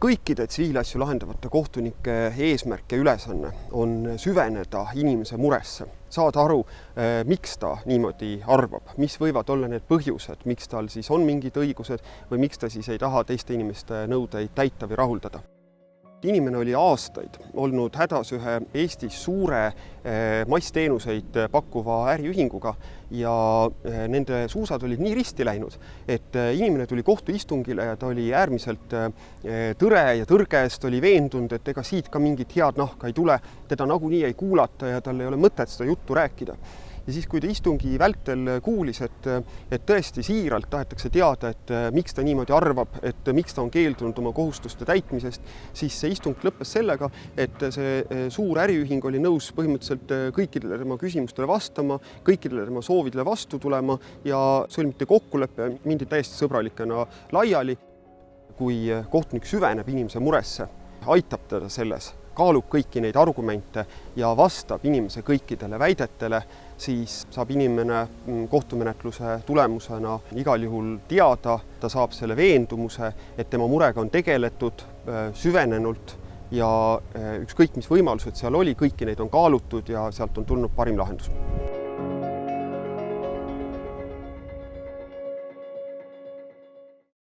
Kõikide tsiviilasju lahendavate kohtunike eesmärk ja ülesanne on süveneda inimese muresse, saada aru, miks ta niimoodi arvab, mis võivad olla need põhjused, miks tal siis on mingid õigused või miks ta siis ei taha teiste inimeste nõudeid täita või rahuldada. Inimene oli aastaid olnud hädas ühe Eestis suure massteenuseid pakkuva äriühinguga ja nende suusad olid nii risti läinud, et inimene tuli kohtuistungile ja ta oli äärmiselt tõre ja tõrges, ta oli veendunud, et ega siit ka mingit head nahka ei tule, teda nagunii ei kuulata ja tal ei ole mõtet seda juttu rääkida. Ja siis, kui ta istungi vältel kuulis, et tõesti siiralt tahetakse teada, et miks ta niimoodi arvab, et miks ta on keeldunud oma kohustuste täitmisest, siis see istung lõppes sellega, et see suur äriühing oli nõus põhimõtteliselt kõikidele tema küsimustele vastama, kõikidele tema soovidele vastu tulema ja sõlmiti kokkulepe, mindi täiesti sõbralikena laiali. Kui kohtunik süveneb inimese muresse, aitab teda selles, kaalub kõiki neid argumente ja vastab inimese kõikidele väidetele, siis saab inimene kohtumenetluse tulemusena igal juhul teada, ta saab selle veendumuse, et tema murega on tegeletud süvenenult ja ükskõik mis võimalused seal oli, kõiki neid on kaalutud ja sealt on tulnud parim lahendus.